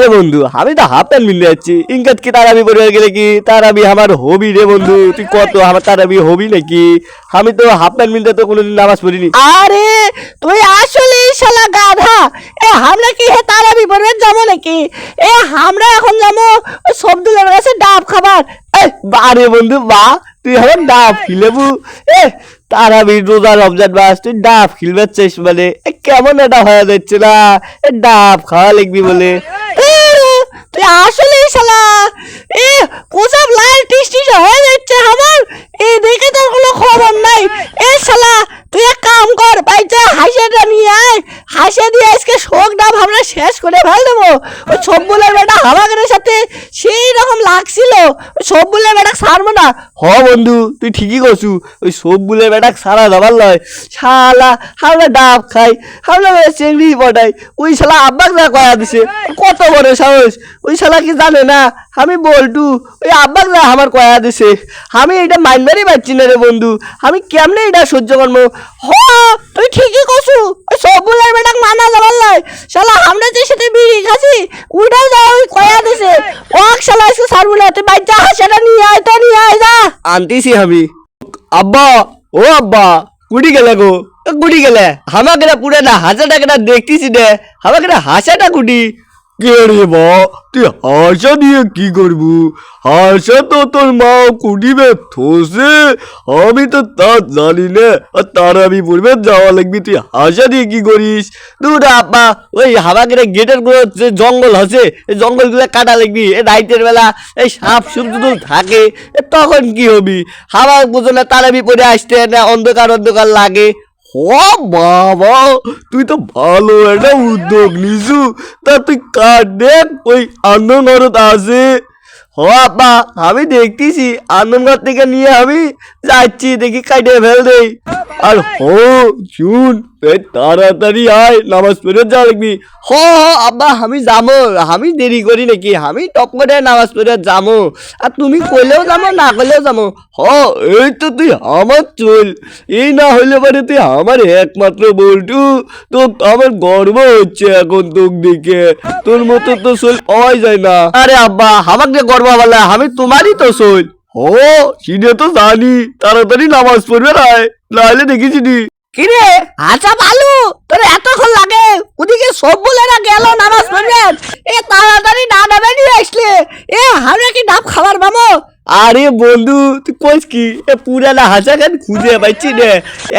এ বন্ধু আমি তো হাফ প্যান্ট মিলে যাচ্ছি ইনকাত কি তারাবি পড়ে গেলে কি তারাবি আমার হবি রে বন্ধু তুই কত আমার তারাবি হবি নাকি আমি তো হাফ প্যান্ট মিলতে তো কোনোদিন নামাজ পড়িনি। আরে তুই আসলে শালা গাধা। আমরা কি হে তারাবি পড়বে যাবো নাকি? আমরা এখন যাবো সবদুলের কাছে ডাব খাবার। বারে বন্ধু বা তুই আমার ডাব খিলেবু তারাবি রোজা রমজান মাস তুই ডাব খিলবে চাইস মানে কেমন এটা হয়ে যাচ্ছে না ডাব খাওয়া লিখবি বলে। তুই আসলে শালা প্রসাব লাল টিস টিস হয়ে যাচ্ছে আমার দেখে তোর কোনো খবর নাই। শালা তুই এক কাম কর বাইচা হাসিটা নিয়ে আয়, হাসিয়া দিয়ে আজকে শোক ডাব আমরা শেষ করে ফেল দেবো। ওই সবগুলোর বেটা হাওয়াগের সাথে সেই রকম লাগছিল, ওই সবগুলোর বেটা ছাড়বো না। হ বন্ধু তুই ঠিকই করছু ওই সবগুলো বেটা সারা দাবার লয় শালা আমরা ডাব খাই আমরা চিংড়ি পটাই ওই শালা আব্বাক যা কয়া দিছে কত বড় সাহস ওই শালা কি জানে না আমি বলটু ওই আব্বাক যা আমার কয়া দিছে আমি এটা মাইনবারই পাচ্ছি না রে বন্ধু আমি কেমনে এটা সহ্য করবো। তুই ঠিকই করছু ওই সবগুলোর বেটা মানা যাবার লয় শালা আমরা যে সাথে বিড়ি খাসি উঠাও যা ওই কয়া দিছে ওক শালা আজকে ছাড়বো না। তুই বাইচা হাসিটা নিয়ে আয়, তো নিয়ে আয় যা। আনতেছি আমি আব্বা ও আব্বা কুড়ি গেলে গো কুড়ি গেলে আমাকে পুরো না হাসা টাকাটা দেখতেছি রে আমাকে হাসাটা কুটি কে রে বা তুই হাসা দিয়ে কি করবু হাসা তো তোর মা কুটিবে থসে আমি তো তা জানি না আর তার আমি বলবে যাওয়া লাগবি তুই হাসা দিয়ে কি করিস দুটা আব্বা ওই আমাকে গেটের গুলো যে জঙ্গল আছে এই জঙ্গলগুলো কাটা লাগবি এই রাইতের বেলা এই সাপ সুপ যদি থাকে তখন কি হবি হাওয়া বুঝো না তার আমি পরে আসতে না অন্ধকার অন্ধকার লাগে। ও বাবা তুই তো ভালো একটা উদ্যোগ নিছু তা তুই কাট দেখ ওই আন্দোলনত আছে। ও আব্বা আমি দেখতেছি আন্দোলন থেকে নিয়ে আমি যাচ্ছি দেখি কাটে ফেল দেই আর শুন তাড়াতাড়ি আয় নামাজ পড়ে যা লিখবি। আব্বা আমি যাবো আমি দেরি করি নাকি আমি টপ করে নামাজ পড়ে যাবো আর তুমি কইলেও যাবো না কইলেও যাবো। এই তো তুই আমার চল এই না হইলে পারে তুই আমার একমাত্র বলটু তো আমার গর্ব হচ্ছে এখন তোর দিকে তোর মতো তো চল পাওয়াই যায় না। আরে আব্বা আমাকে গর্ব বলা আমি তোমারই তো চল সিনে তো জানি তাড়াতাড়ি নামাজ পড়বে নাহলে দেখিস নি। কিরে আচ্ছা ভালো তোর এতক্ষণ লাগে ওদিকে সব বলে না গেল নামাজ পড়বেন তাড়াতাড়ি না ডাবে নিয়ে আসলে আমরা কি ডাব খাবার পাবো? আরে বন্ধু তুই কইস কি পুরানা হাসা খান খুঁজে পাইছি রে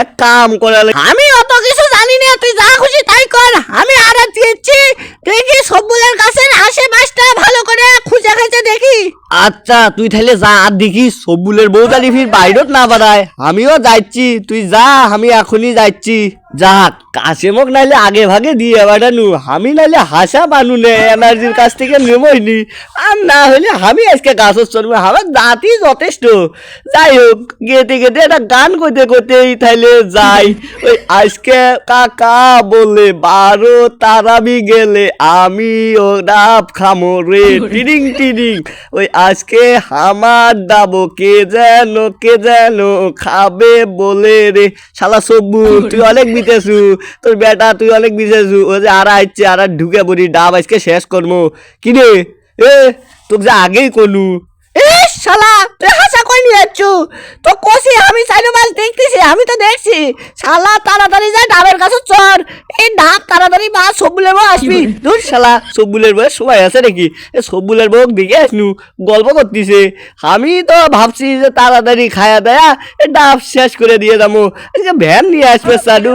এক কাম করা আমি অত কিছু জানি না, তুই যা খুশি তাই কর। আমি আর দিয়েছি দেখি সবগুলোর কাছে আশেপাশটা ভালো করে খুঁজে খাইতে দেখি। আচ্ছা তুই তাহলে যা আর দেখি সবুলের বউ জানি ফির বাইরত না বাড়ায় আমিও যাচ্ছি তুই যা আমি এখনই যাচ্ছি যা কাশেমক নাইলে আগে ভাগে দিয়ে বাড়ানু আমি নাইলে হাসা বানু নে এনার্জির কাছ থেকে নেমইনি আর না হলে আমি আজকে গাছ চলবো আমার দাঁতই যথেষ্ট। যাই হোক গেতে গেতে একটা গান করতে করতেই তাইলে যাই ওই আজকে কাকা বলে 12 তারাবি গেলে আমি ও ডাব খামো রে টিডিং টিডিং ওই আজকে আমার দাবো কে যেন খাবে বলে রে শালা সব্বু তুই অনেক বিতেছু তোর বেটা তুই অনেক বিতেছু ও যে আর আইছে আর ঢুকে পড়ি ডাব আজকে শেষ করবো কিরে তোকে যে আগেই করলু শালা তুই হাসা কই নিয়ে যাচ্ছ তো কষি আমি চাইলে মাছ দেখতেছি আমি তো দেখছি শালা তাড়াতাড়ি যা ডাবের কাছে চর এই ডাব তাড়াতাড়ি মা সবুলের বউ আসবি। দূর শালা সবুলের বউ সময় আছে নাকি সবুলের বউ দেখে আসনু গল্প করতেছে আমি তো ভাবছি যে তাড়াতাড়ি খায়া দেয়া ডাব শেষ করে দিয়ে যাবো আজকে ভ্যান নিয়ে আসবে সাডু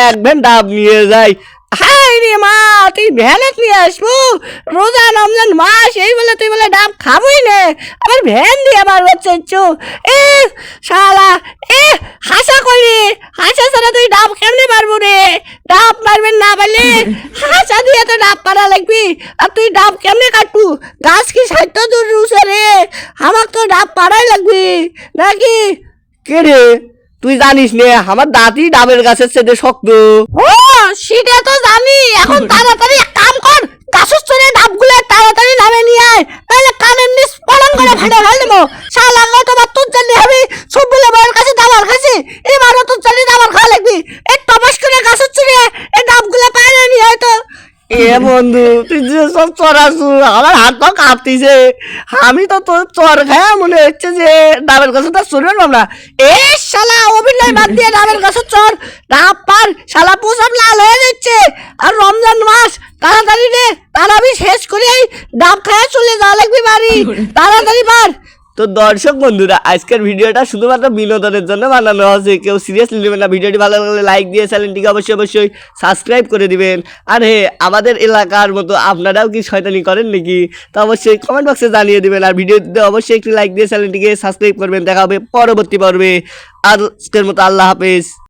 এক ভ্যান ডাব নিয়ে যাই। হাই রে মা তুই ভ্যানত নিয়ে আসবো রোজা রমজান মাস এই বলে তুই বলে ডাব খাবই না আবার ভ্যান দিয়ে আবার হচ্ছে শালা হাসা কই রে হাসা ছাড়া তুই ডাব কেমনে পারবো রে ডাব পারবেন না বলে হাসা দিয়ে তো ডাব পারা লাগবি আর তুই ডাব কেমনে কাটবু গাছ কি 60 দূর রুছে রে আমার তো ডাব পাড়াই লাগবি নাকি। কে রে তুই জানিস নে আমার দাঁতই ডাবের গাছের চেয়ে শক্ত। সেটা তো জানি এখন তাড়াতাড়ি এক কাম কর গাছের চড়ে ডাবগুলো তাড়াতাড়ি নামে নিয়ে আয় তাহলে কানের নিচ পলন করে ফেলে ফেল দেবো। শালা গতবার তোর জানি আমি সবগুলো বউয়ের কাছে দাবার খাইছি এবারও তোর জানি দাবার খাওয়া লাগবি এই টপাস করে গাছের চড়ে এই ডাবগুলো পায়ে নিয়ে আয় তো। বন্ধু তুই যে যে সব চড়াছু আমার হাত পা কাঁপতিছে আমি তো তোর চর খায় মনে হচ্ছে যে ডাবের গাছটা চড়বে না এ শালা অভিনয় বাদ দিয়ে ডাবের গাছে চর ডাব পার শালা পোশাক লাল হয়ে যাচ্ছে আর রমজান মাস তাড়াতাড়ি রে তারাবি শেষ করে ডাব খায় চলে যাওয়া লাগবে বাড়ি তাড়াতাড়ি পার তো দর্শক বন্ধুরা আজকের ভিডিওটা শুধুমাত্র বিনোদনের জন্য বানানো হয়েছে কেউ সিরিয়াসলি নেবেন না ভিডিওটি ভালো লাগলে লাইক দিয়ে চ্যানেলটিকে অবশ্যই সাবস্ক্রাইব করে দিবেন আর হে আমাদের এলাকার মতো আপনারাও কি শয়তানি করেন নাকি তো অবশ্যই কমেন্ট বক্সে জানিয়ে দিবেন আর ভিডিওতে অবশ্যই একটি লাইক দিয়ে চ্যানেলটিকে সাবস্ক্রাইব করবেন দেখা হবে পরবর্তী পর্বে আজকের মতো আল্লাহ হাফেজ।